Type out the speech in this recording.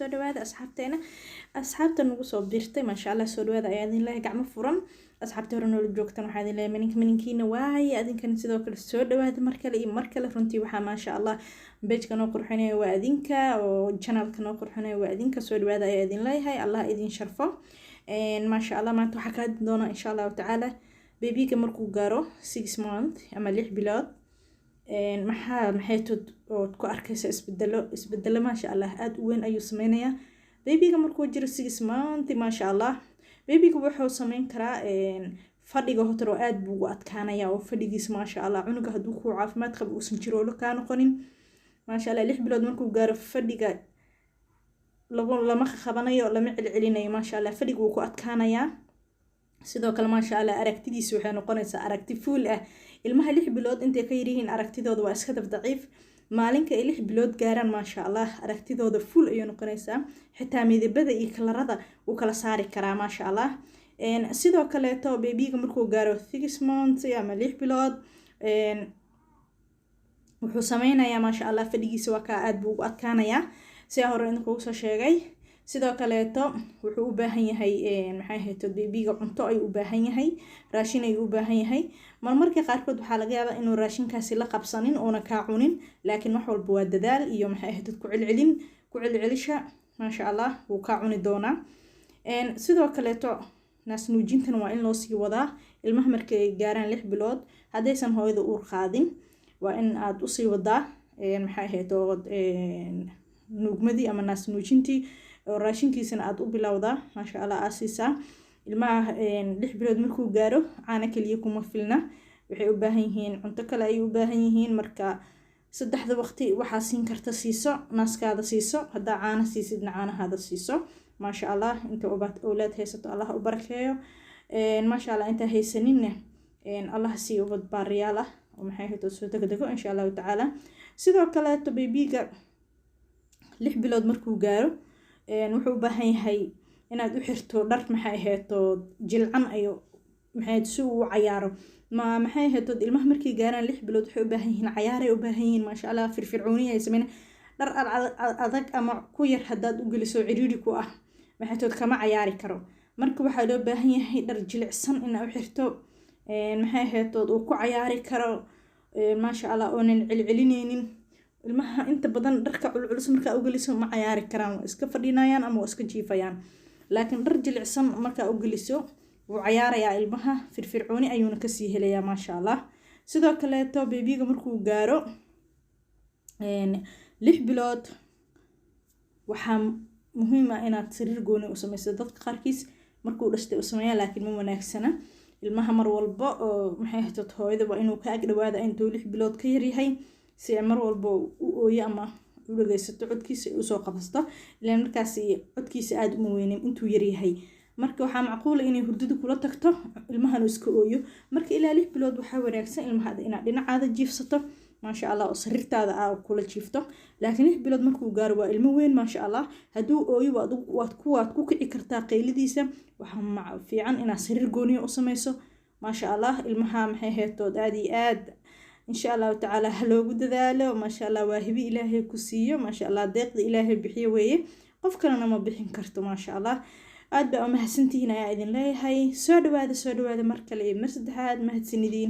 soo dhawaada asxaabta nagu soo biirtay ma sha Allah soo dhawaada ayaa idin leeyahay gacmo furan asxaabta hore noo joogtan waxaa idin leeyahay minkiina waay adinkan sidoo kale soo dhawaada markale runtii waxaa ma sha Allah page-ka noo qurxinaya waa adinka oo channel-ka noo qurxinaya waa adinka soo dhawaada ayaa idin leeyahay Allah idin sharfo ma sha Allah maanta waxaa ka hadli doona insha Allah ta'ala baby-ga markuu gaaro 6 months ama 6 bilood maxaytud oo ku arkaysa isbedelo ma sha Allah aad u weyn ayuu sameeynaya baby-ga markuu jiro 6 months ma sha Allah baby-ga wuxuu sameyn karaa fadhiga hotro aad buu u adkaanaya oo fadhigiisa ma sha Allah cunuga haduu ku caafimaad qabo uusan jiro ka noqonin ma sha Allah 6 bilood markuu gaaro fadhiga lama qabanayo lama celcelinayo ma sha Allah fadhiga uu ku adkaanaya sidoo kale ma sha Allah aragtidiisu waxay noqonaysaa aragti full ah ilmaha 6 bilood intay ka yiriin aragtidooda waa iska daciif maalinka ay 6 bilood gaaraan ma sha Allah aragtidooda full ay noqonaysaa xitaa midabada iyo kalarada uu kala saari karaa ma sha Allah sidoo kale to baby-ga markuu gaaro 6 months ama 6 bilood wuxuu sameynayaa ma sha Allah fadhigiisa waa ka aad buu u adkaanaya si hore in uu soo sheegay sidoo kale to wuxuu u baahan yahay maxay hayto baby-ga cunto ay u baahan yahay raashin ay u baahan yahay marmarka qaarkood waxa laga yaabaa inuu raashinkaasi la qabsanin oo na ka cunin laakiin wax walba waa dadaal iyo maxay hayto ku celcelisha ma sha Allah wuu ka cuni doona sidoo kale to naas nuujintan waa in loo sii wadaa ilmaha markay gaaraan 6 bilood hadaysan hooyada uur qaadin waa in aad u sii wadaa maxay hayto nuugmadii ama naas nuujintii raashinkiisana aad u bilowdaa ma sha Allah aasiisa ilmaha 6 bilood markuu gaaro caana kaliya kuma filna waxay u baahan yihiin cunto kale ay u baahan yihiin marka saddexda waqti waxa siin karta siiso naaskaada siiso hadaa caana siisidna caanahaada siiso ma sha Allah inta awlaad haysato Allah u barakeeyo ma sha Allah inta haysaninna Allah sii ubad baariyaal ah oo maxay hayto soo degdego insha Allah ta'ala sidoo kale to baby-ga 6 bilood markuu gaaro wuxuu u baahan yahay inaad u xirto dhar maxay hayto jilcan ayo maxay suu cayaaro maxay hayto ilmaha markii gaaraan 6 bilood waxay u baahan yihiin cayaar ay u baahan yihiin ma sha Allah firfircooni ay sameeyaan dhar adag ama ku yar hadaad u geliso ciriiri ku ah maxay tood kama cayaari karo marka waxa loo baahan yahay dhar jilicsan in aad u xirto maxay hayto uu ku cayaari karo ma sha Allah oo nin celcelinaynin ilmaha inta badan dharka culculus marka u geliso ma cayaari karaan iska fadhinayaan ama iska jiifayaan laakiin dhar jilicsan marka u geliso wuu cayaarayaa ilmaha firfircooni ayuuna ka sii helayaa ma sha Allah sidoo kale to baby-ga markuu gaaro 6 bilood waxa muhiim ah inaad sariir gooni u sameyso dadka qaarkiis markuu dhashtay u sameeyaan laakiin ma wanaagsana ilmaha mar walba oo maxay hayto hooyada waa inuu ka ag dhawaada intuu 6 bilood ka yar yahay si mar walba u ooyo ama u dhageysato codkiisa u soo qabasto ilaa markaas codkiisa aad u weynin intuu yar yahay marka waxa macquul ah inay hurdadu kula tagto ilmahan iska ooyo marka ilaa 6 bilood waxa wanaagsan ilmaha inaad dhinacaada jiifsato ma sha Allah oo sariirtaada aad kula jiifto laakiin 6 bilood markuu gaaro waa ilmo weyn ma sha Allah haduu ooyo waad ku kici kartaa qeyladiisa waxa fiican inaad sariir gooniyo u sameyso ma sha Allah ilmaha maxay hayto aad iyo aad إن شاء الله تعالى هلو بداله ما شاء الله واهبي إلهي كسيه ما شاء الله ديق إلهي بحيه ويه قف كلنا ما بحين كرتو ما شاء الله أدبا ما هسنتينا يا إذن لا هاي سودو هذا مركلي مرسد هاد ما هتسندين